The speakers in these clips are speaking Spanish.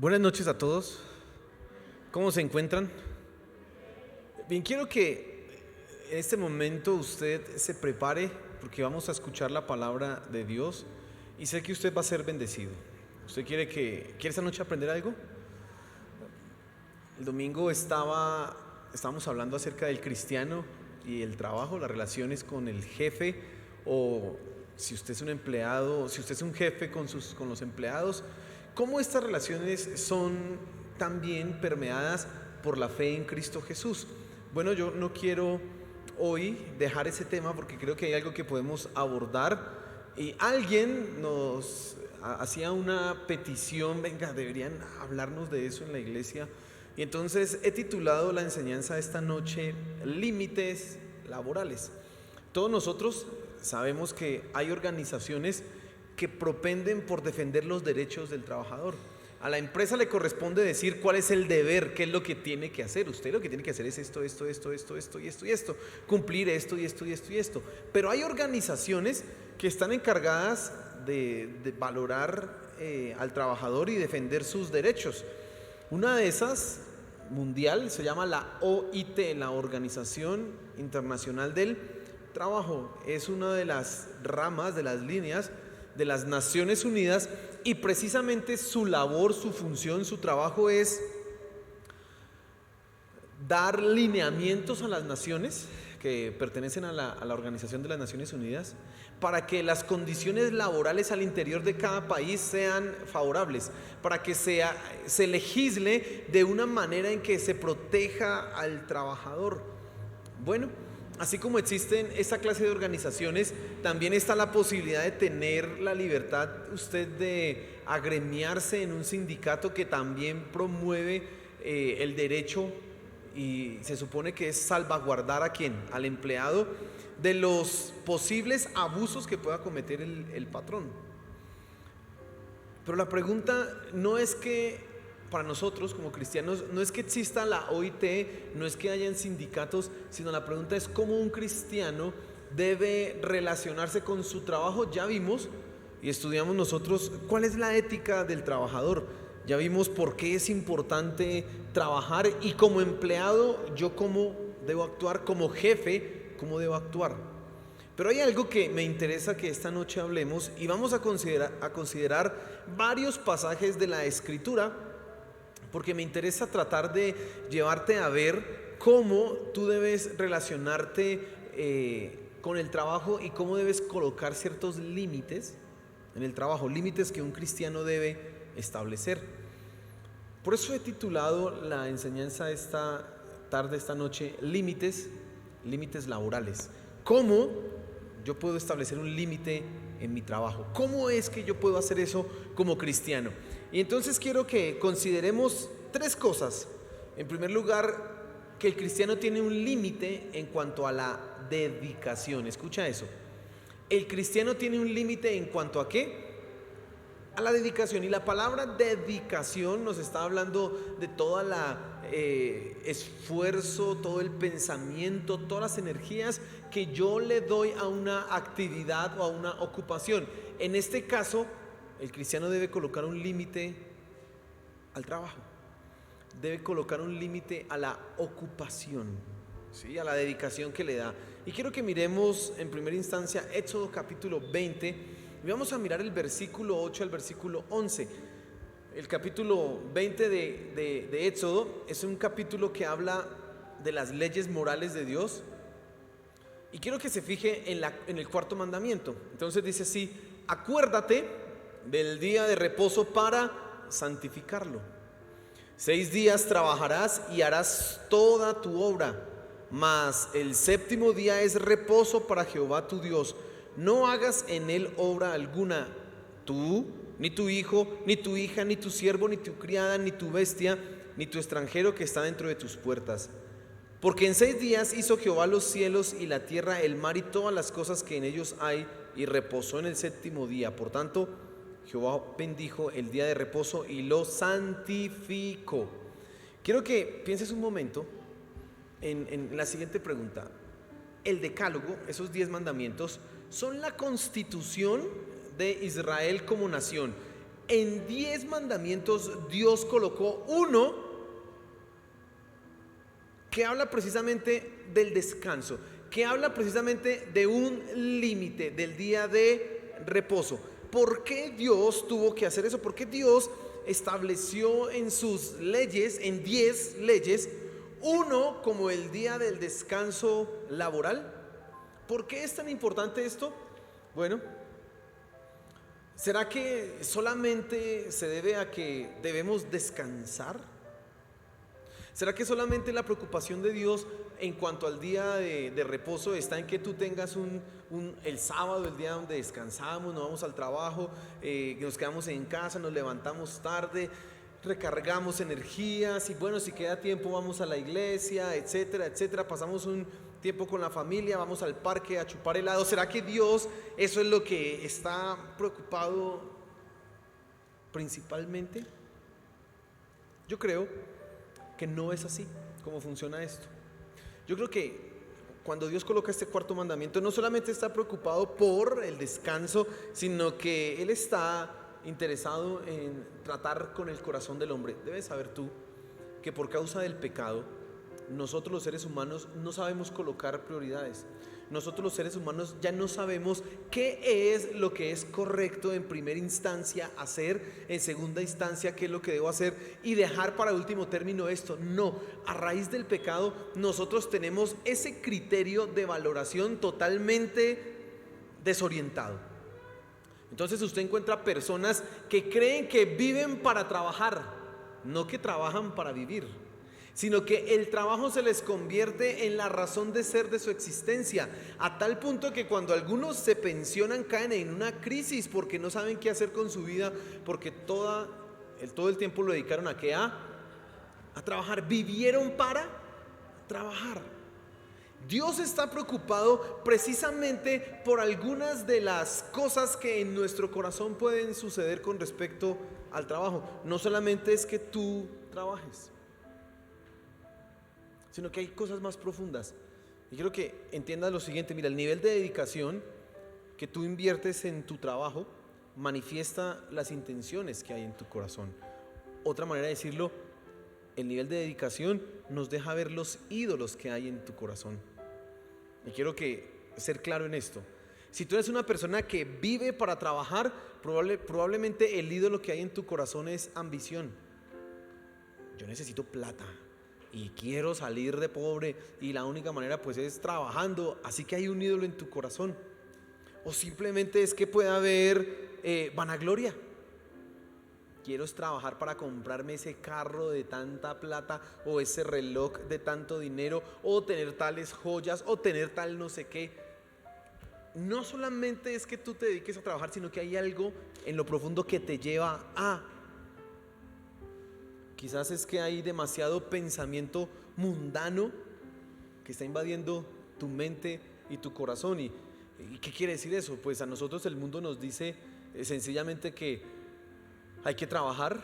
Buenas noches a todos. ¿Cómo se encuentran? Bien, quiero que en este momento usted se prepare porque vamos a escuchar la palabra de Dios y sé que usted va a ser bendecido. ¿Usted quiere esta noche aprender algo? El domingo estábamos hablando acerca del cristiano y el trabajo, las relaciones con el jefe, o si usted es un empleado, si usted es un jefe con los empleados, cómo estas relaciones son también permeadas por la fe en Cristo Jesús. Bueno, yo no quiero hoy dejar ese tema porque creo que hay algo que podemos abordar y alguien nos hacía una petición: venga, deberían hablarnos de eso en la iglesia. Y entonces he titulado la enseñanza de esta noche Límites laborales. Todos nosotros sabemos que hay organizaciones que propenden por defender los derechos del trabajador. A la empresa le corresponde decir cuál es el deber, qué es lo que tiene que hacer. Usted lo que tiene que hacer es esto y esto, cumplir esto y esto y esto y esto. Pero hay organizaciones que están encargadas de valorar al trabajador y defender sus derechos. Una de esas, mundial, se llama la OIT, la Organización Internacional del Trabajo. Es una de las ramas, de las líneas de las Naciones Unidas, y precisamente su labor, su función, su trabajo es dar lineamientos a las naciones que pertenecen a la Organización de las Naciones Unidas para que las condiciones laborales al interior de cada país sean favorables, para que se legisle de una manera en que se proteja al trabajador. Bueno, así como existen esta clase de organizaciones, también está la posibilidad de tener la libertad usted de agremiarse en un sindicato que también promueve el derecho, y se supone que es salvaguardar ¿a quién? Al empleado de los posibles abusos que pueda cometer el patrón. Pero la pregunta no es que para nosotros como cristianos, no es que exista la OIT, no es que hayan sindicatos, sino la pregunta es cómo un cristiano debe relacionarse con su trabajo. Ya vimos y estudiamos nosotros cuál es la ética del trabajador. Ya vimos por qué es importante trabajar, y como empleado yo cómo debo actuar, como jefe cómo debo actuar. Pero hay algo que me interesa que esta noche hablemos, y vamos a considerar varios pasajes de la Escritura, porque me interesa tratar de llevarte a ver cómo tú debes relacionarte con el trabajo y cómo debes colocar ciertos límites en el trabajo, límites que un cristiano debe establecer. Por eso he titulado la enseñanza esta tarde, esta noche, límites laborales. ¿Cómo yo puedo establecer un límite en mi trabajo? ¿Cómo es que yo puedo hacer eso como cristiano? Y entonces quiero que consideremos tres cosas. En primer lugar, que el cristiano tiene un límite en cuanto a la dedicación. Escucha eso. El cristiano tiene un límite en cuanto a ¿qué? A la dedicación. Y la palabra dedicación nos está hablando de toda la esfuerzo, todo el pensamiento, todas las energías que yo le doy a una actividad o a una ocupación. En este caso, el cristiano debe colocar un límite al trabajo, debe colocar un límite a la ocupación, ¿sí? A la dedicación que le da. Y quiero que miremos en primera instancia Éxodo capítulo 20, y vamos a mirar el versículo 8 al versículo 11. El capítulo 20 de Éxodo es un capítulo que habla de las leyes morales de Dios, y quiero que se fije en el cuarto mandamiento. Entonces dice así: acuérdate del día de reposo para santificarlo. 6 días trabajarás y harás toda tu obra, mas el séptimo día es reposo para Jehová tu Dios. No hagas en él obra alguna, tú, ni tu hijo, ni tu hija, ni tu siervo, ni tu criada, ni tu bestia, ni tu extranjero que está dentro de tus puertas. Porque en 6 días hizo Jehová los cielos y la tierra, el mar y todas las cosas que en ellos hay, y reposó en el séptimo día. Por tanto, Jehová bendijo el día de reposo y lo santificó. Quiero que pienses un momento en la siguiente pregunta. El decálogo, esos 10 mandamientos, son la constitución de Israel como nación. En 10 mandamientos Dios colocó uno que habla precisamente del descanso, que habla precisamente de un límite del día de reposo. ¿Por qué Dios tuvo que hacer eso? ¿Por qué Dios estableció en sus leyes, en 10 leyes, uno como el día del descanso laboral? ¿Por qué es tan importante esto? Bueno, ¿será que solamente se debe a que debemos descansar? ¿Será que solamente la preocupación de Dios en cuanto al día de reposo está en que tú tengas el sábado, el día donde descansamos, no vamos al trabajo, nos quedamos en casa, nos levantamos tarde, recargamos energías y bueno, si queda tiempo vamos a la iglesia, etcétera, etcétera, pasamos un tiempo con la familia, vamos al parque a chupar helado? ¿Será que Dios eso es lo que está preocupado principalmente? Yo creo que no es así como funciona esto. Yo creo que cuando Dios coloca este cuarto mandamiento, no solamente está preocupado por el descanso, sino que Él está interesado en tratar con el corazón del hombre. Debes saber tú que por causa del pecado, nosotros los seres humanos no sabemos colocar prioridades. Nosotros los seres humanos ya no sabemos qué es lo que es correcto en primera instancia hacer, en segunda instancia qué es lo que debo hacer y dejar para último término esto. No, a raíz del pecado nosotros tenemos ese criterio de valoración totalmente desorientado. Entonces usted encuentra personas que creen que viven para trabajar, no que trabajan para vivir, sino que el trabajo se les convierte en la razón de ser de su existencia, a tal punto que cuando algunos se pensionan caen en una crisis porque no saben qué hacer con su vida, porque todo el tiempo lo dedicaron a trabajar, vivieron para trabajar. Dios está preocupado precisamente por algunas de las cosas que en nuestro corazón pueden suceder con respecto al trabajo. No solamente es que tú trabajes, sino que hay cosas más profundas. Y quiero que entiendas lo siguiente: mira, el nivel de dedicación que tú inviertes en tu trabajo manifiesta las intenciones que hay en tu corazón. Otra manera de decirlo, el nivel de dedicación nos deja ver los ídolos que hay en tu corazón. Y quiero ser claro en esto. Si tú eres una persona que vive para trabajar, probablemente el ídolo que hay en tu corazón es ambición. Yo necesito plata y quiero salir de pobre y la única manera pues es trabajando, así que hay un ídolo en tu corazón. O simplemente es que puede haber vanagloria. Quiero trabajar para comprarme ese carro de tanta plata o ese reloj de tanto dinero o tener tales joyas o tener tal no sé qué. No solamente es que tú te dediques a trabajar, sino que hay algo en lo profundo que te lleva a... Quizás es que hay demasiado pensamiento mundano que está invadiendo tu mente y tu corazón. ¿Y qué quiere decir eso? Pues a nosotros el mundo nos dice sencillamente que hay que trabajar.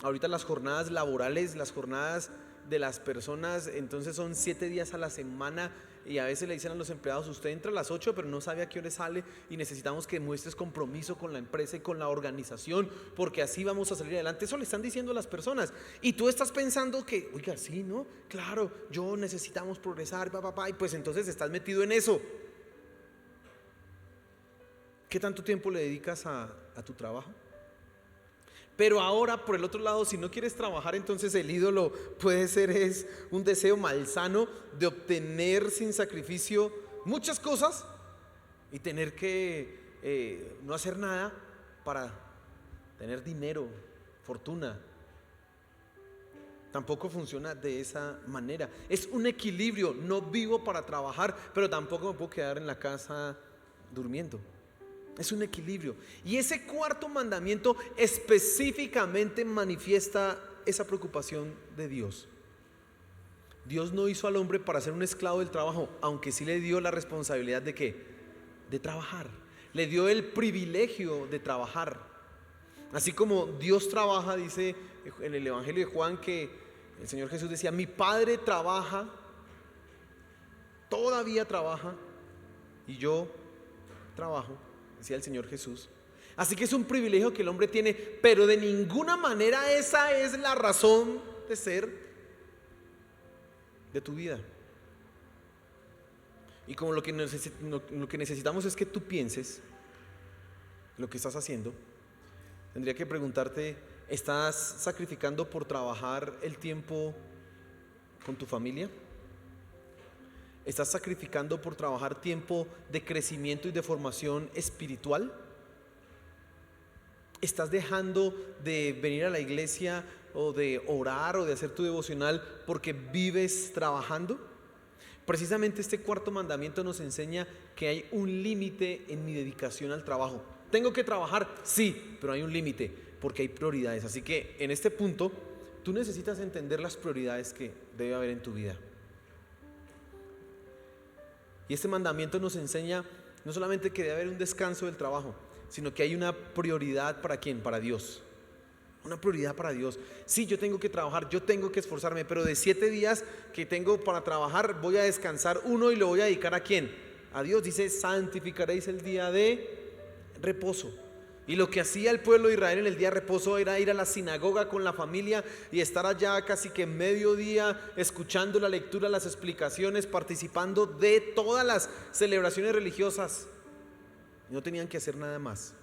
Ahorita las jornadas laborales, las jornadas de las personas, entonces son 7 días a la semana. Y a veces le dicen a los empleados: usted entra a las 8 pero no sabe a qué hora sale, y necesitamos que muestres compromiso con la empresa y con la organización, porque así vamos a salir adelante. Eso le están diciendo a las personas, y tú estás pensando que, oiga, sí, ¿no? Claro, necesitamos progresar, y pues entonces estás metido en eso. ¿Qué tanto tiempo le dedicas a tu trabajo? Pero ahora, por el otro lado, si no quieres trabajar, entonces el ídolo puede ser un deseo malsano de obtener sin sacrificio muchas cosas y tener que no hacer nada para tener dinero, fortuna. Tampoco funciona de esa manera. Es un equilibrio. No vivo para trabajar, pero tampoco me puedo quedar en la casa durmiendo. Es un equilibrio. Y ese cuarto mandamiento específicamente manifiesta esa preocupación de Dios. Dios no hizo al hombre para ser un esclavo del trabajo, aunque sí le dio la responsabilidad de ¿qué? De trabajar. Le dio el privilegio de trabajar. Así como Dios trabaja, dice en el Evangelio de Juan que el Señor Jesús decía: mi Padre trabaja, todavía trabaja, y yo trabajo. Decía el Señor Jesús. Así que es un privilegio que el hombre tiene, pero de ninguna manera esa es la razón de ser de tu vida. Y como lo que necesitamos es que tú pienses lo que estás haciendo, tendría que preguntarte: ¿estás sacrificando por trabajar el tiempo con tu familia? ¿Estás sacrificando por trabajar tiempo de crecimiento y de formación espiritual? ¿Estás dejando de venir a la iglesia o de orar o de hacer tu devocional porque vives trabajando? Precisamente este cuarto mandamiento nos enseña que hay un límite en mi dedicación al trabajo. ¿Tengo que trabajar? Sí, pero hay un límite porque hay prioridades. Así que en este punto tú necesitas entender las prioridades que debe haber en tu vida. Y este mandamiento nos enseña no solamente que debe haber un descanso del trabajo, sino que hay una prioridad. ¿Para quién? Para Dios. Una prioridad para Dios. Sí, yo tengo que trabajar, yo tengo que esforzarme, pero de 7 días que tengo para trabajar, voy a descansar uno y lo voy a dedicar ¿a quién? A Dios. Dice: santificaréis el día de reposo. Y lo que hacía el pueblo de Israel en el día de reposo era ir a la sinagoga con la familia y estar allá casi que mediodía escuchando la lectura, las explicaciones, participando de todas las celebraciones religiosas. No tenían que hacer nada más.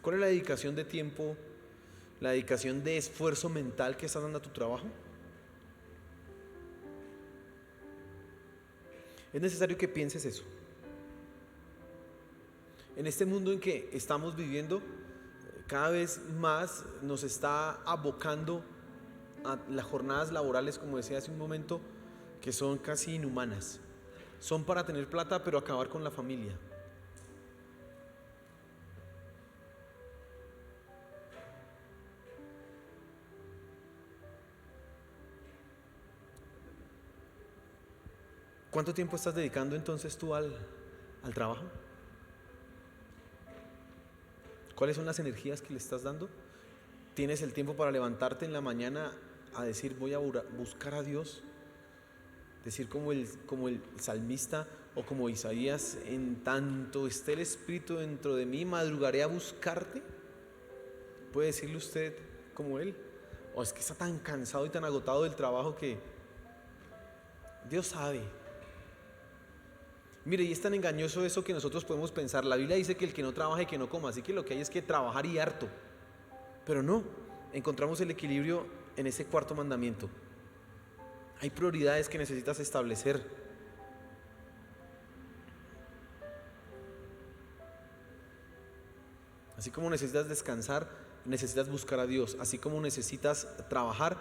¿Cuál es la dedicación de tiempo, la dedicación de esfuerzo mental que estás dando a tu trabajo? Es necesario que pienses eso. En este mundo en que estamos viviendo, cada vez más nos está abocando a las jornadas laborales, como decía hace un momento, que son casi inhumanas. Son para tener plata, pero acabar con la familia. ¿Cuánto tiempo estás dedicando entonces tú al trabajo? ¿Cuáles son las energías que le estás dando? ¿Tienes el tiempo para levantarte en la mañana a decir: voy a buscar a Dios? Decir como el salmista o como Isaías: en tanto esté el Espíritu dentro de mí, madrugaré a buscarte. ¿Puede decirle usted como él? ¿O es que está tan cansado y tan agotado del trabajo que Dios sabe? Mire, y es tan engañoso eso que nosotros podemos pensar. La Biblia dice que el que no trabaja y que no coma, así que lo que hay es que trabajar y harto. Pero no, encontramos el equilibrio en ese cuarto mandamiento. Hay prioridades que necesitas establecer. Así como necesitas descansar, necesitas buscar a Dios. Así como necesitas trabajar,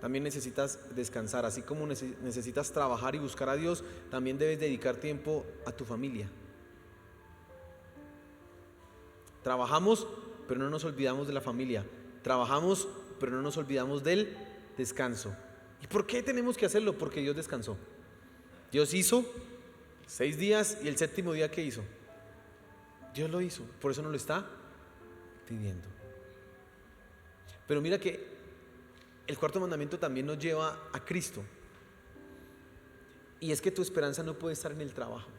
también necesitas descansar. Así como necesitas trabajar y buscar a Dios, también debes dedicar tiempo a tu familia. Trabajamos, pero no nos olvidamos de la familia. Trabajamos, pero no nos olvidamos del descanso. ¿Y por qué tenemos que hacerlo? Porque Dios descansó. Dios hizo 6 días y el 7º día, ¿qué hizo? Dios lo hizo, por eso nos lo está pidiendo. Pero mira que el cuarto mandamiento también nos lleva a Cristo. Y es que tu esperanza no puede estar en el trabajo.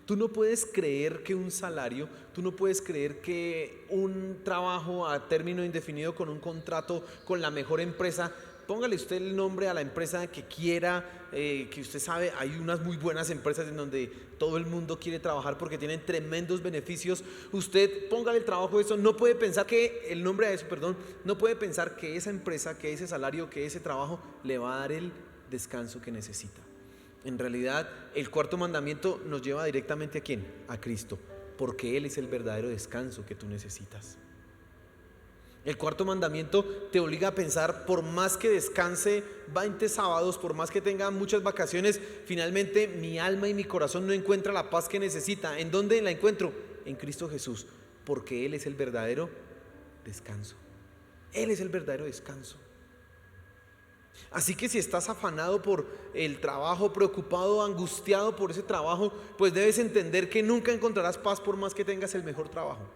Tú no puedes creer que un salario, tú no puedes creer que un trabajo a término indefinido con un contrato con la mejor empresa, póngale usted el nombre a la empresa que quiera, que usted sabe, hay unas muy buenas empresas en donde todo el mundo quiere trabajar porque tienen tremendos beneficios. Usted póngale el trabajo a eso, no puede pensar que el nombre a eso, no puede pensar que esa empresa, que ese salario, que ese trabajo le va a dar el descanso que necesita. En realidad, el cuarto mandamiento nos lleva directamente ¿a quién? A Cristo, porque Él es el verdadero descanso que tú necesitas. El cuarto mandamiento te obliga a pensar: por más que descanse 20 sábados, por más que tenga muchas vacaciones, finalmente mi alma y mi corazón no encuentra la paz que necesita. ¿En dónde la encuentro? En Cristo Jesús, porque Él es el verdadero descanso. Él es el verdadero descanso. Así que si estás afanado por el trabajo, preocupado, angustiado por ese trabajo, pues debes entender que nunca encontrarás paz por más que tengas el mejor trabajo.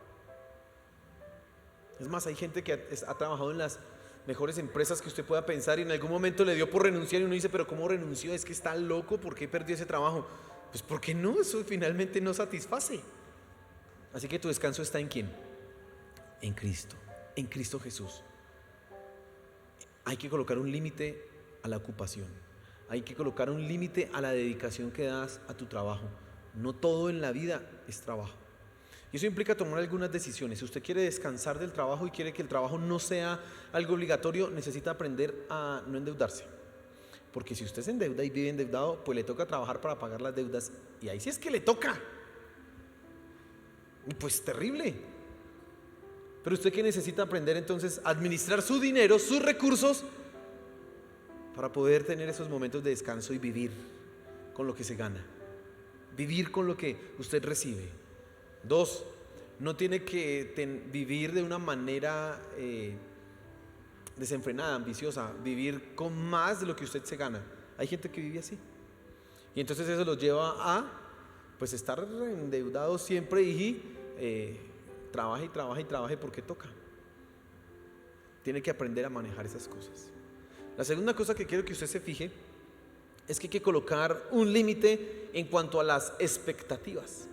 Es más, hay gente que ha trabajado en las mejores empresas que usted pueda pensar y en algún momento le dio por renunciar y uno dice: pero ¿cómo renunció? Es que está loco, ¿por qué perdió ese trabajo? Pues porque no, eso finalmente no satisface. Así que tu descanso está ¿en quién? En Cristo Jesús. Hay que colocar un límite a la ocupación. Hay que colocar un límite a la dedicación que das a tu trabajo. No todo en la vida es trabajo. Y eso implica tomar algunas decisiones. Si usted quiere descansar del trabajo y quiere que el trabajo no sea algo obligatorio, necesita aprender a no endeudarse. Porque si usted se endeuda y vive endeudado, pues le toca trabajar para pagar las deudas. Y ahí sí es que le toca. Y pues terrible. Pero usted que necesita aprender entonces a administrar su dinero, sus recursos, para poder tener esos momentos de descanso y vivir con lo que se gana. Vivir con lo que usted recibe. 2, no tiene que vivir de una manera desenfrenada, ambiciosa, vivir con más de lo que usted se gana. Hay gente que vive así. Y entonces eso los lleva a pues estar endeudados siempre y trabaje porque toca. Tiene que aprender a manejar esas cosas. La segunda cosa que quiero que usted se fije es que hay que colocar un límite en cuanto a las expectativas.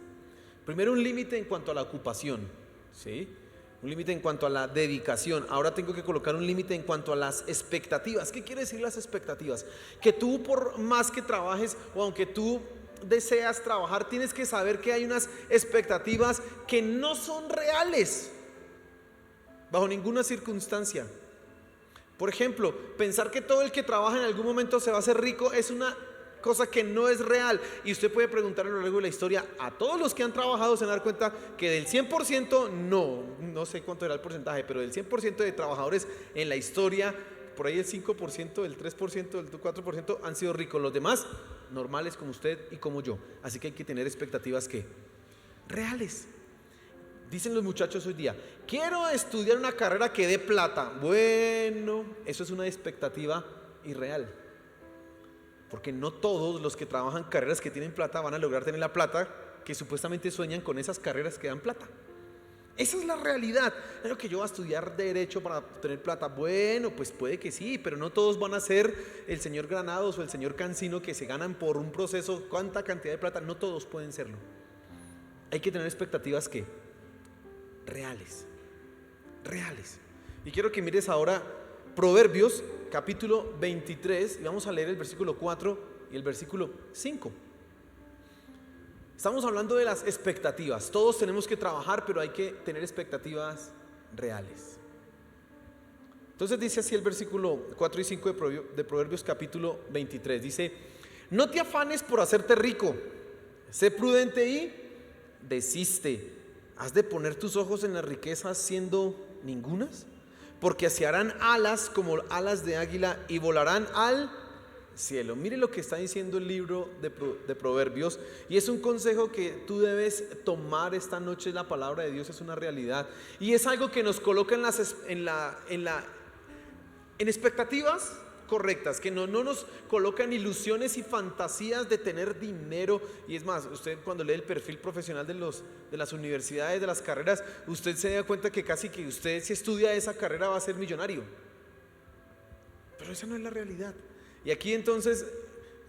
Primero, un límite en cuanto a la ocupación, ¿sí? Un límite en cuanto a la dedicación. Ahora tengo que colocar un límite en cuanto a las expectativas. ¿Qué quiere decir las expectativas? Que tú, por más que trabajes o aunque tú deseas trabajar, tienes que saber que hay unas expectativas que no son reales bajo ninguna circunstancia. Por ejemplo, pensar que todo el que trabaja en algún momento se va a hacer rico es una cosa que no es real. Y usted puede preguntar a lo largo de la historia a todos los que han trabajado, se van a dar cuenta que del 100%, no sé cuánto era el porcentaje, pero del 100% de trabajadores en la historia, por ahí el 5%, el 3%, el 4% han sido ricos. Los demás, normales como usted y como yo. Así que hay que tener expectativas que reales. Dicen los muchachos hoy día, quiero estudiar una carrera que dé plata. Bueno, eso es una expectativa irreal. Porque no todos los que trabajan carreras que tienen plata van a lograr tener la plata que supuestamente sueñan con esas carreras que dan plata. Esa es la realidad. Creo que yo voy a estudiar derecho para tener plata. Bueno, pues puede que sí, pero no todos van a ser el señor Granados o el señor Cancino que se ganan por un proceso cuánta cantidad de plata. No todos pueden serlo. Hay que tener expectativas que reales. Y quiero que mires ahora Proverbios capítulo 23 y vamos a leer el versículo 4 y el versículo 5. Estamos hablando de las expectativas. Todos tenemos que trabajar, pero hay que tener expectativas reales. Entonces dice así el versículo 4 y 5 de Proverbios capítulo 23. Dice, no te afanes por hacerte rico, sé prudente y desiste. ¿Has de poner tus ojos en las riquezas siendo ningunas? Porque se harán alas como alas de águila y volarán al cielo. Mire lo que está diciendo el libro de Proverbios, y es un consejo que tú debes tomar esta noche. La palabra de Dios es una realidad y es algo que nos coloca en expectativas correctas, que no nos colocan ilusiones y fantasías de tener dinero. Y es más, usted cuando lee el perfil profesional de las universidades, de las carreras, usted se da cuenta que casi que usted, si estudia esa carrera, va a ser millonario. Pero esa no es la realidad. Y aquí entonces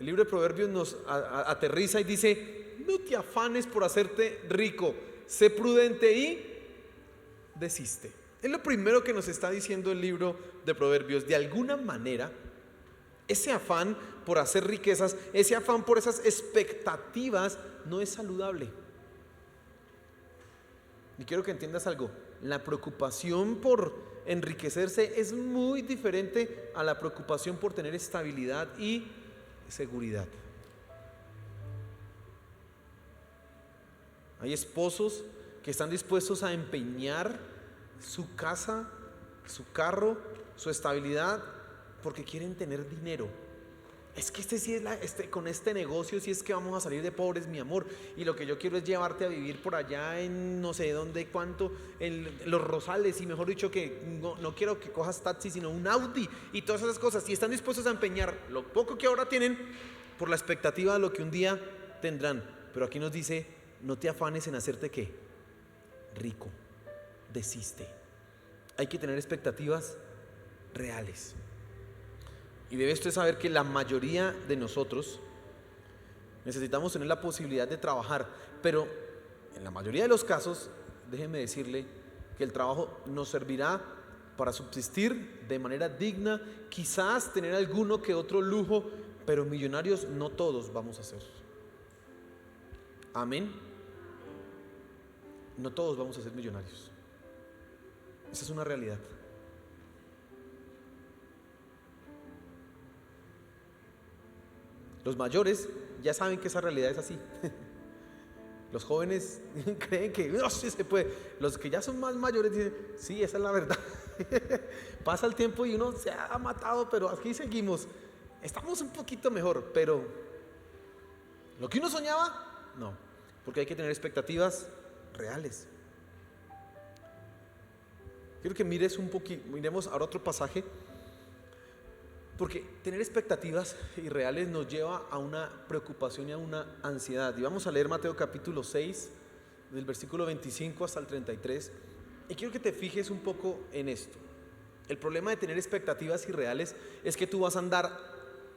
el libro de Proverbios nos aterriza y dice, no te afanes por hacerte rico, sé prudente y desiste. Es lo primero que nos está diciendo el libro de Proverbios. De alguna manera, ese afán por hacer riquezas, ese afán por esas expectativas no es saludable. Y quiero que entiendas algo. La preocupación por enriquecerse es muy diferente a la preocupación por tener estabilidad y seguridad. Hay esposos que están dispuestos a empeñar su casa, su carro, su estabilidad porque quieren tener dinero. Es que con este negocio sí es que vamos a salir de pobres, mi amor. Y lo que yo quiero es llevarte a vivir por allá en no sé dónde, cuánto, en Los Rosales. Y mejor dicho, que no quiero que cojas taxi, sino un Audi y todas esas cosas. Y están dispuestos a empeñar lo poco que ahora tienen por la expectativa de lo que un día tendrán. Pero aquí nos dice, no te afanes en hacerte ¿qué? Rico. Desiste. Hay que tener expectativas reales. Y debe usted saber que la mayoría de nosotros necesitamos tener la posibilidad de trabajar, pero en la mayoría de los casos, déjeme decirle que el trabajo nos servirá para subsistir de manera digna, quizás tener alguno que otro lujo, pero millonarios no todos vamos a ser. Amén. No todos vamos a ser millonarios. Esa es una realidad. Los mayores ya saben que esa realidad es así. Los jóvenes creen que no, sí se puede. Los que ya son más mayores dicen, sí, esa es la verdad. Pasa el tiempo y uno se ha matado, pero aquí seguimos. Estamos un poquito mejor, pero lo que uno soñaba, no. Porque hay que tener expectativas reales. Quiero que mires un poquito, miremos ahora otro pasaje. Porque tener expectativas irreales nos lleva a una preocupación y a una ansiedad. Y vamos a leer Mateo capítulo 6, del versículo 25 hasta el 33. Y quiero que te fijes un poco en esto. El problema de tener expectativas irreales es que tú vas a andar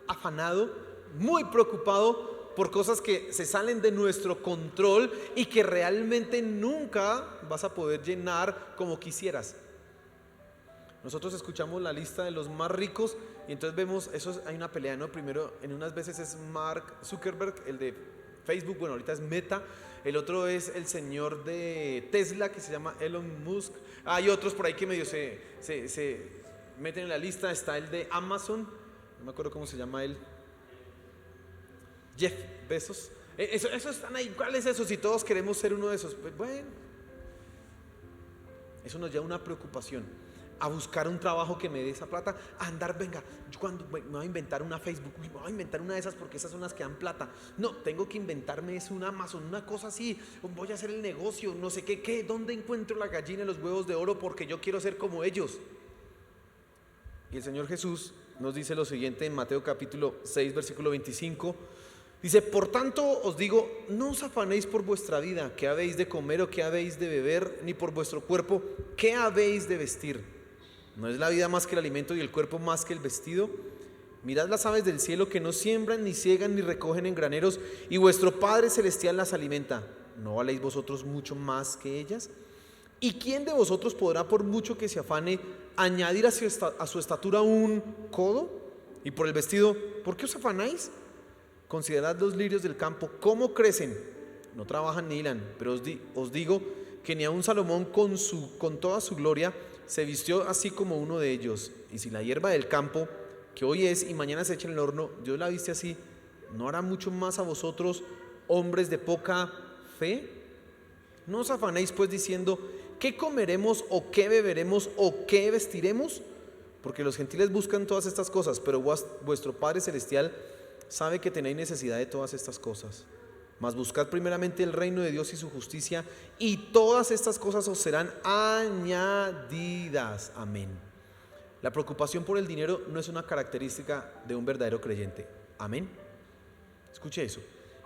afanado, muy preocupado por cosas que se salen de nuestro control y que realmente nunca vas a poder llenar como quisieras. Nosotros escuchamos la lista de los más ricos y entonces vemos, hay una pelea, ¿no? Primero, en unas veces es Mark Zuckerberg, el de Facebook, bueno, ahorita es Meta. El otro es el señor de Tesla, que se llama Elon Musk. Hay otros por ahí que medio se meten en la lista. Está el de Amazon, no me acuerdo cómo se llama él, Jeff Bezos. Esos están ahí. ¿Cuál es eso? Si todos queremos ser uno de esos, pues bueno, eso nos lleva a una preocupación, a buscar un trabajo que me dé esa plata, a andar, venga, yo cuando me voy a inventar una Facebook, me voy a inventar una de esas porque esas son las que dan plata. No, tengo que inventarme es un Amazon, una cosa así, voy a hacer el negocio, no sé qué, ¿dónde encuentro la gallina y los huevos de oro? Porque yo quiero ser como ellos. Y el Señor Jesús nos dice lo siguiente en Mateo capítulo 6, versículo 25. Dice, por tanto os digo, no os afanéis por vuestra vida, qué habéis de comer o qué habéis de beber, ni por vuestro cuerpo, qué habéis de vestir. ¿No es la vida más que el alimento y el cuerpo más que el vestido? Mirad las aves del cielo, que no siembran, ni ciegan, ni recogen en graneros, y vuestro Padre Celestial las alimenta. ¿No valéis vosotros mucho más que ellas? ¿Y quién de vosotros podrá, por mucho que se afane, añadir a su estatura un codo? Y por el vestido, ¿por qué os afanáis? Considerad los lirios del campo, cómo crecen, no trabajan ni hilan, pero os digo que ni aun Salomón con toda su gloria se vistió así como uno de ellos. Y si la hierba del campo, que hoy es y mañana se echa en el horno, Dios la viste así, ¿no hará mucho más a vosotros, hombres de poca fe? No os afanéis pues diciendo, ¿qué comeremos o qué beberemos o qué vestiremos? Porque los gentiles buscan todas estas cosas, pero vuestro Padre Celestial sabe que tenéis necesidad de todas estas cosas. Mas buscad primeramente el reino de Dios y su justicia, y todas estas cosas os serán añadidas. Amén. La preocupación por el dinero no es una característica de un verdadero creyente. Amén. Escuche eso.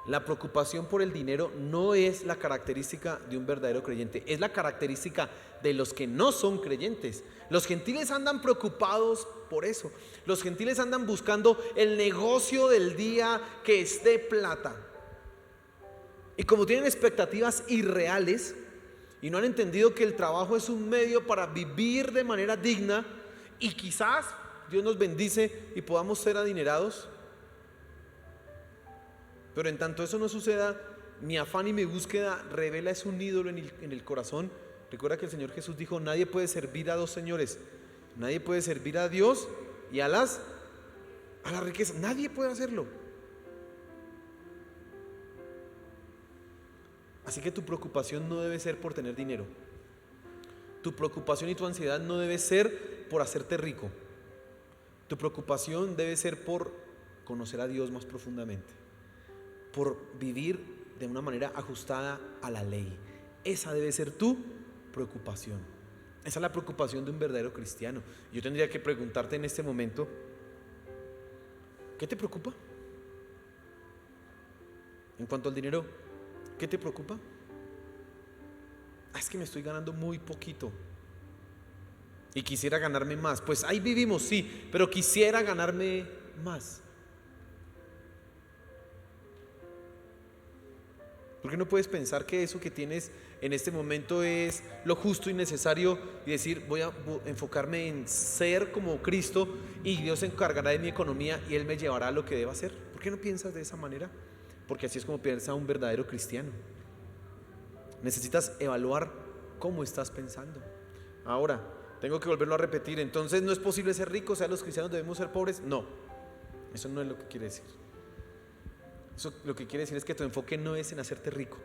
La preocupación por el dinero no es la característica de un verdadero creyente, es la característica de los que no son creyentes. Los gentiles andan preocupados por eso. Los gentiles andan buscando el negocio del día que esté plata. Y como tienen expectativas irreales y no han entendido que el trabajo es un medio para vivir de manera digna, y quizás Dios nos bendice y podamos ser adinerados, pero en tanto eso no suceda, mi afán y mi búsqueda revela es un ídolo en el corazón. Recuerda que el Señor Jesús dijo, nadie puede servir a dos señores. Nadie puede servir a Dios y a la riqueza. Nadie puede hacerlo. Así que tu preocupación no debe ser por tener dinero. Tu preocupación y tu ansiedad no debe ser por hacerte rico. Tu preocupación debe ser por conocer a Dios más profundamente, por vivir de una manera ajustada a la ley. Esa debe ser tu preocupación. Esa es la preocupación de un verdadero cristiano. Yo tendría que preguntarte en este momento, ¿qué te preocupa? En cuanto al dinero, ¿qué te preocupa? Es que me estoy ganando muy poquito y quisiera ganarme más. Pues ahí vivimos, sí, pero quisiera ganarme más. ¿Por qué no puedes pensar que eso que tienes en este momento es lo justo y necesario y decir, voy a enfocarme en ser como Cristo y Dios se encargará de mi economía y Él me llevará a lo que deba hacer? ¿Por qué no piensas de esa manera? Porque así es como piensa un verdadero cristiano. Necesitas evaluar cómo estás pensando. Ahora, tengo que volverlo a repetir. Entonces, ¿no es posible ser rico? O sea, los cristianos debemos ser pobres. No, eso no es lo que quiere decir. Eso lo que quiere decir es que tu enfoque no es en hacerte rico,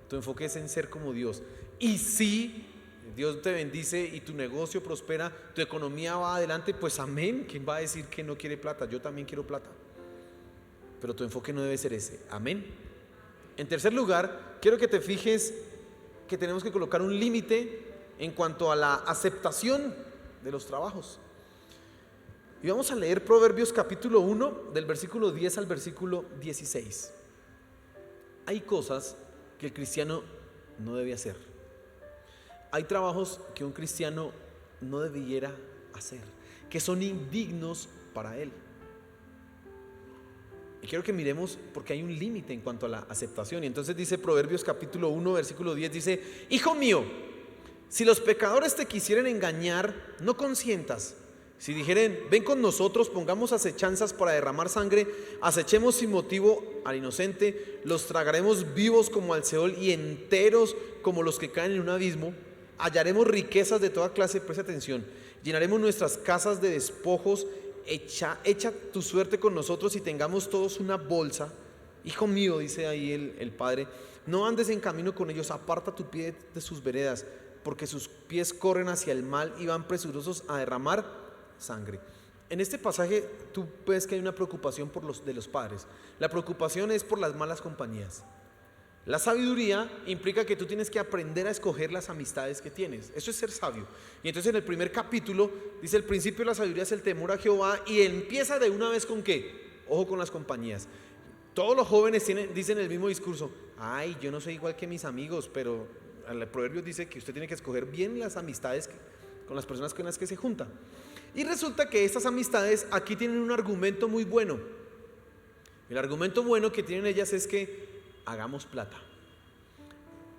tu enfoque es en ser como Dios. Y si Dios te bendice y tu negocio prospera, tu economía va adelante, pues amén. ¿Quién va a decir que no quiere plata? Yo también quiero plata. Pero tu enfoque no debe ser ese. Amén. En tercer lugar, quiero que te fijes que tenemos que colocar un límite en cuanto a la aceptación de los trabajos. Y vamos a leer Proverbios capítulo 1 del versículo 10 al versículo 16. Hay cosas que el cristiano no debe hacer. Hay trabajos que un cristiano no debiera hacer, que son indignos para él. Y quiero que miremos porque hay un límite en cuanto a la aceptación. Y entonces dice Proverbios capítulo 1 versículo 10, dice: hijo mío, si los pecadores te quisieren engañar, no consientas. Si dijeren, ven con nosotros, pongamos acechanzas para derramar sangre, acechemos sin motivo al inocente, los tragaremos vivos como al Seol y enteros como los que caen en un abismo, hallaremos riquezas de toda clase, presta atención, llenaremos nuestras casas de despojos, echa tu suerte con nosotros y tengamos todos una bolsa. Hijo mío, dice ahí el Padre, no andes en camino con ellos, aparta tu pie de sus veredas, porque sus pies corren hacia el mal y van presurosos a derramar sangre. En este pasaje tú ves que hay una preocupación de los padres. La preocupación es por las malas compañías. La sabiduría implica que tú tienes que aprender a escoger las amistades que tienes. Eso es ser sabio. Y entonces en el primer capítulo dice: el principio de la sabiduría es el temor a Jehová, y empieza de una vez con ¿qué? Ojo con las compañías. Todos los jóvenes dicen el mismo discurso: ay, yo no soy igual que mis amigos, pero el proverbio dice que usted tiene que escoger bien las amistades con las personas con las que se junta. Y resulta que estas amistades aquí tienen un argumento muy bueno. El argumento bueno que tienen ellas es que hagamos plata.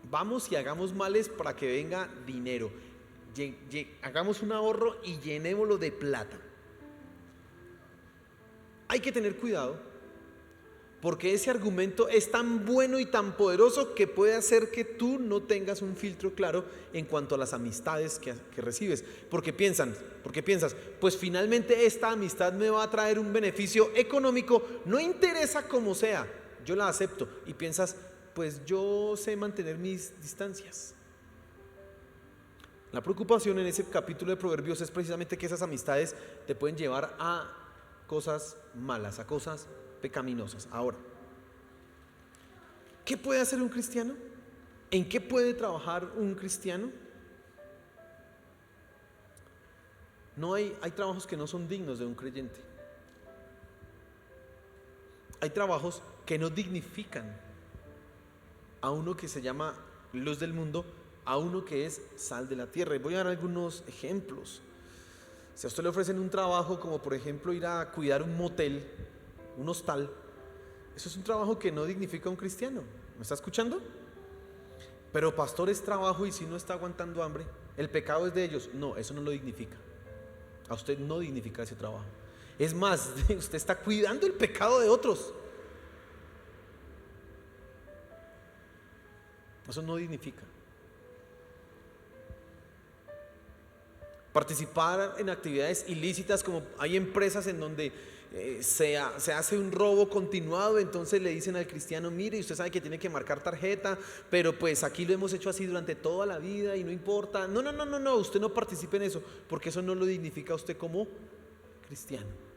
Vamos y hagamos males para que venga dinero. Hagamos un ahorro y llenémoslo de plata. Hay que tener cuidado, porque ese argumento es tan bueno y tan poderoso que puede hacer que tú no tengas un filtro claro en cuanto a las amistades que recibes. Porque piensas, pues finalmente esta amistad me va a traer un beneficio económico, no interesa cómo sea, yo la acepto. Y piensas, pues yo sé mantener mis distancias. La preocupación en ese capítulo de Proverbios es precisamente que esas amistades te pueden llevar a cosas malas, a cosas pecaminosas. Ahora, ¿qué puede hacer un cristiano? ¿En qué puede trabajar un cristiano? Hay trabajos que no son dignos de un creyente. Hay trabajos que no dignifican a uno que se llama luz del mundo, a uno que es sal de la tierra. Y voy a dar algunos ejemplos. Si a usted le ofrecen un trabajo como por ejemplo ir a cuidar un motel, un hostal, eso es un trabajo que no dignifica a un cristiano. ¿Me está escuchando? Pero pastor, es trabajo, y si no está aguantando hambre, el pecado es de ellos. No, eso no lo dignifica. A usted no dignifica ese trabajo. Es más, usted está cuidando el pecado de otros. Eso no dignifica. Participar en actividades ilícitas, como hay empresas en donde se hace un robo continuado, entonces le dicen al cristiano: mire, usted sabe que tiene que marcar tarjeta, pero pues aquí lo hemos hecho así durante toda la vida y no importa. No, usted no participe en eso, porque eso no lo dignifica a usted como cristiano.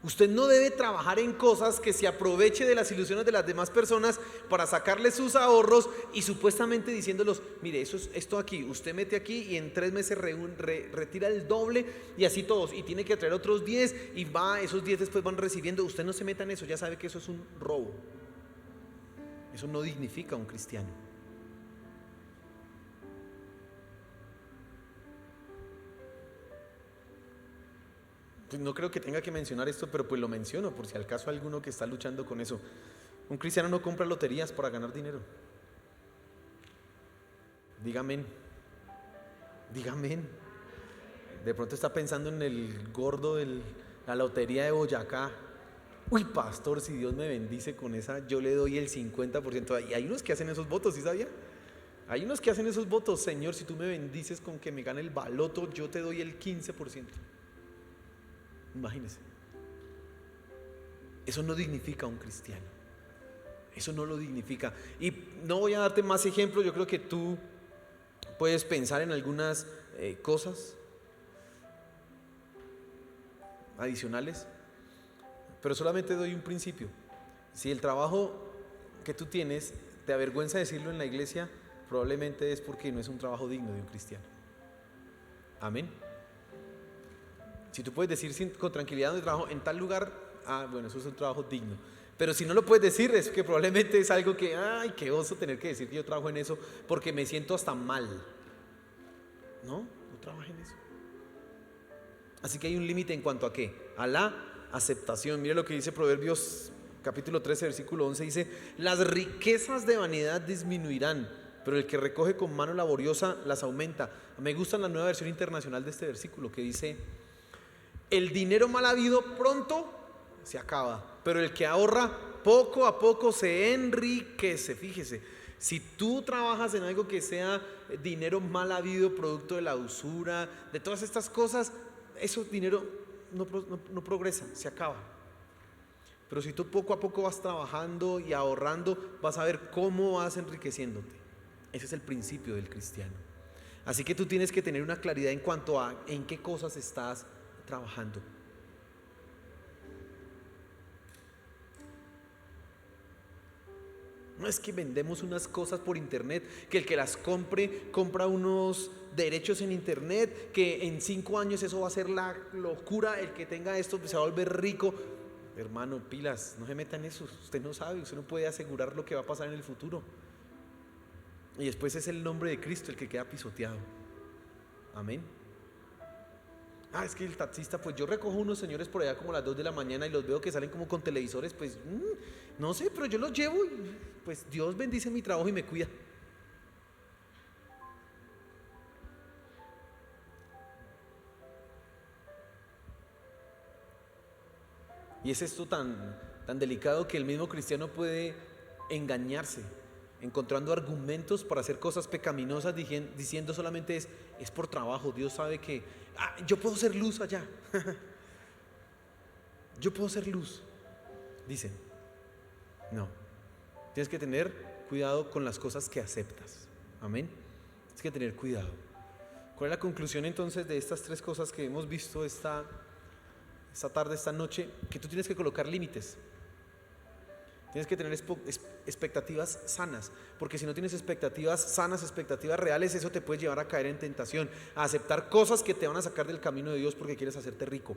Usted no debe trabajar en cosas que se aproveche de las ilusiones de las demás personas para sacarle sus ahorros y supuestamente diciéndolos: mire, eso es esto aquí, usted mete aquí y en 3 meses retira el doble, y así todos, y tiene que traer otros 10 y esos 10 después van recibiendo. Usted no se meta en eso, ya sabe que eso es un robo. Eso no dignifica a un cristiano. Pues no creo que tenga que mencionar esto, pero pues lo menciono por si al caso alguno que está luchando con eso. Un cristiano no compra loterías para ganar dinero. Dígame. De pronto está pensando en el gordo de la lotería de Boyacá. Uy, pastor, si Dios me bendice con esa, yo le doy el 50%. Y hay unos que hacen esos votos, ¿sí sabía? Hay unos que hacen esos votos. Señor, si tú me bendices con que me gane el baloto, yo te doy el 15%. Imagínese. Eso no dignifica a un cristiano. Eso no lo dignifica. Y no voy a darte más ejemplos. Yo creo que tú puedes pensar en algunas cosas adicionales, pero solamente doy un principio. Si el trabajo que tú tienes te avergüenza decirlo en la iglesia, probablemente es porque no es un trabajo digno de un cristiano. Amén. Si tú puedes decir con tranquilidad de trabajo en tal lugar, bueno, eso es un trabajo digno. Pero si no lo puedes decir, es que probablemente es algo que, ay, qué oso tener que decir que yo trabajo en eso porque me siento hasta mal. No trabajes en eso. Así que hay un límite en cuanto a ¿qué? A la aceptación. Mire lo que dice Proverbios capítulo 13, versículo 11, dice: las riquezas de vanidad disminuirán, pero el que recoge con mano laboriosa las aumenta. Me gusta la nueva versión internacional de este versículo que dice: el dinero mal habido pronto se acaba, pero el que ahorra poco a poco se enriquece. Fíjese, si tú trabajas en algo que sea dinero mal habido, producto de la usura, de todas estas cosas, ese dinero no progresa, se acaba. Pero si tú poco a poco vas trabajando y ahorrando, vas a ver cómo vas enriqueciéndote. Ese es el principio del cristiano. Así que tú tienes que tener una claridad en cuanto a en qué cosas estás trabajando. No es que vendemos unas cosas por internet, que el que las compra unos derechos en internet, que en 5 años eso va a ser la locura, el que tenga esto se va a volver rico. Hermano, pilas, no se meta en eso. Usted no sabe, usted no puede asegurar lo que va a pasar en el futuro. Y después es el nombre de Cristo el que queda pisoteado. Amén. Es que el taxista, pues yo recojo unos señores por allá como a las 2 de la mañana y los veo que salen como con televisores, pues no sé, pero yo los llevo y pues Dios bendice mi trabajo y me cuida. Y es esto tan delicado que el mismo cristiano puede engañarse, encontrando argumentos para hacer cosas pecaminosas, diciendo solamente es por trabajo. Dios sabe que yo puedo ser luz allá. Yo puedo ser luz, dicen. No, tienes que tener cuidado con las cosas que aceptas. Amén. Tienes que tener cuidado. ¿Cuál es la conclusión entonces de estas 3 cosas que hemos visto esta tarde, esta noche? Que tú tienes que colocar límites. Tienes que tener expectativas sanas, porque si no tienes expectativas sanas, expectativas reales, eso te puede llevar a caer en tentación, a aceptar cosas que te van a sacar del camino de Dios porque quieres hacerte rico.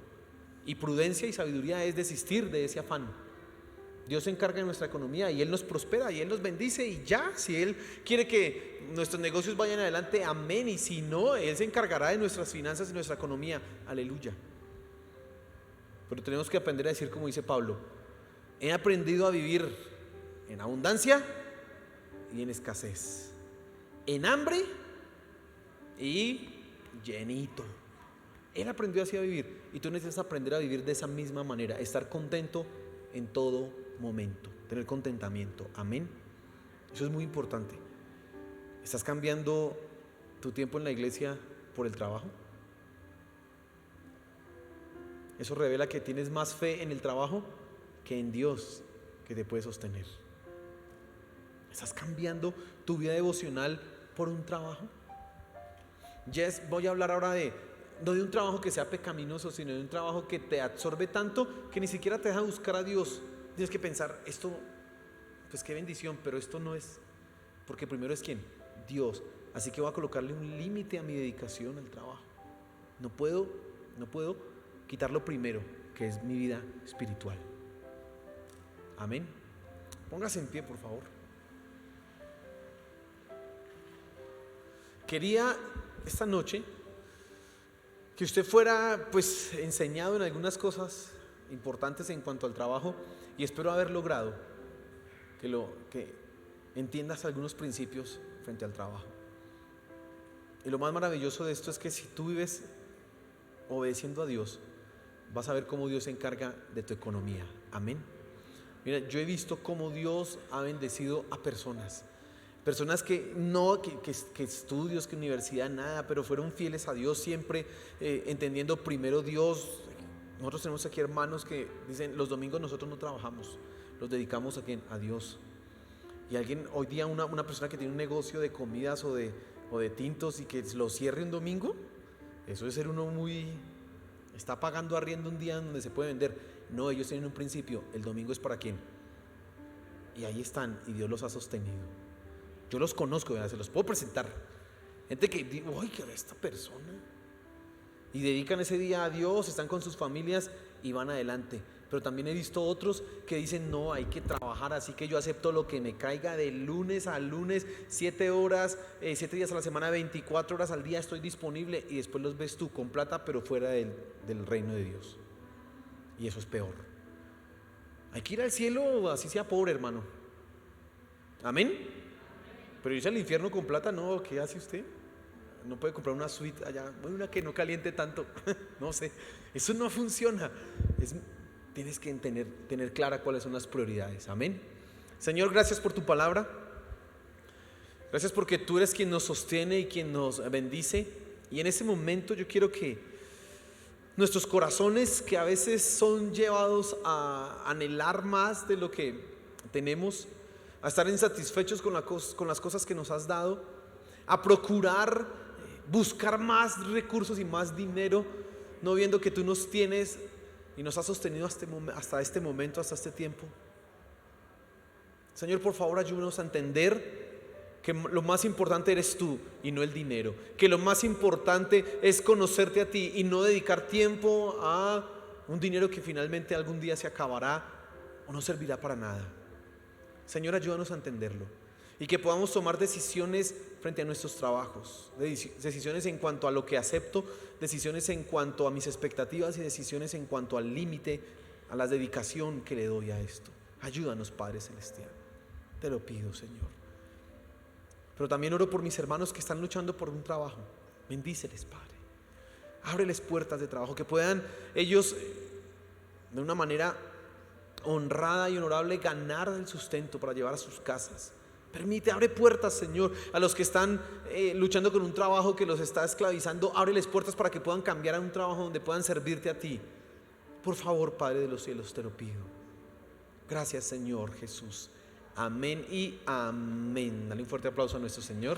Y prudencia y sabiduría es desistir de ese afán. Dios se encarga de nuestra economía y Él nos prospera y Él nos bendice y ya. Si Él quiere que nuestros negocios vayan adelante, amén. Y si no, Él se encargará de nuestras finanzas y nuestra economía, aleluya. Pero tenemos que aprender a decir como dice Pablo: he aprendido a vivir en abundancia y en escasez, en hambre y llenito. Él aprendió así a vivir y tú necesitas aprender a vivir de esa misma manera, estar contento en todo momento, tener contentamiento. Amén. Eso es muy importante. ¿Estás cambiando tu tiempo en la iglesia por el trabajo? Eso revela que tienes más fe en el trabajo que en Dios, que te puede sostener. ¿Estás cambiando tu vida devocional por un trabajo? Voy a hablar ahora no de un trabajo que sea pecaminoso, sino de un trabajo que te absorbe tanto que ni siquiera te deja buscar a Dios. Tienes que pensar, esto, pues qué bendición, pero esto no es, porque primero es ¿quién? Dios. Así que voy a colocarle un límite a mi dedicación al trabajo. No puedo quitar lo primero, que es mi vida espiritual. Amén. Póngase en pie, por favor. Quería esta noche que usted fuera pues enseñado en algunas cosas importantes en cuanto al trabajo, y espero haber logrado que entiendas algunos principios frente al trabajo. Y lo más maravilloso de esto es que si tú vives obedeciendo a Dios, vas a ver cómo Dios se encarga de tu economía. Amén. Mira, yo he visto cómo Dios ha bendecido a personas que no, que estudios, que universidad, nada, pero fueron fieles a Dios siempre, entendiendo primero Dios. Nosotros tenemos aquí hermanos que dicen, los domingos nosotros no trabajamos, los dedicamos a Dios. Y alguien, hoy día una persona que tiene un negocio de comidas o de tintos y que lo cierre un domingo, eso es ser uno está pagando arriendo un día donde se puede vender. No, ellos tienen un principio, el domingo es para quién. Y ahí están, y Dios los ha sostenido. Yo los conozco, se los puedo presentar. Gente que digo, ¡ay, qué esta persona! Y dedican ese día a Dios, están con sus familias y van adelante. Pero también he visto otros que dicen, no, hay que trabajar, así que yo acepto lo que me caiga de lunes a lunes, 7 horas, 7 días a la semana, 24 horas al día estoy disponible. Y después los ves tú con plata, pero fuera del reino de Dios. Y eso es peor. Hay que ir al cielo, así sea pobre, hermano. Amén. Pero irse al infierno con plata, no, ¿qué hace usted? No puede comprar una suite allá, una que no caliente tanto. No sé, eso no funciona. Tienes que tener clara cuáles son las prioridades. Amén. Señor, gracias por tu palabra. Gracias porque tú eres quien nos sostiene y quien nos bendice. Y en ese momento yo quiero que nuestros corazones, que a veces son llevados a anhelar más de lo que tenemos, a estar insatisfechos con las cosas que nos has dado, a procurar buscar más recursos y más dinero, no viendo que tú nos tienes y nos has sostenido hasta este momento, hasta este tiempo. Señor, por favor, ayúdanos a entender que lo más importante eres tú y no el dinero, que lo más importante es conocerte a ti y no dedicar tiempo a un dinero que finalmente algún día se acabará o no servirá para nada. Señor, ayúdanos a entenderlo y que podamos tomar decisiones frente a nuestros trabajos, decisiones en cuanto a lo que acepto, decisiones en cuanto a mis expectativas y decisiones en cuanto al límite, a la dedicación que le doy a esto. Ayúdanos, Padre Celestial, te lo pido, Señor. Pero también oro por mis hermanos que están luchando por un trabajo. Bendíceles, Padre. Ábreles puertas de trabajo, que puedan ellos de una manera honrada y honorable ganar el sustento para llevar a sus casas. Abre puertas, Señor, a los que están luchando con un trabajo que los está esclavizando. Ábreles puertas para que puedan cambiar a un trabajo donde puedan servirte a ti. Por favor, Padre de los cielos, te lo pido. Gracias, Señor Jesús. Amén y amén. Dale un fuerte aplauso a nuestro Señor.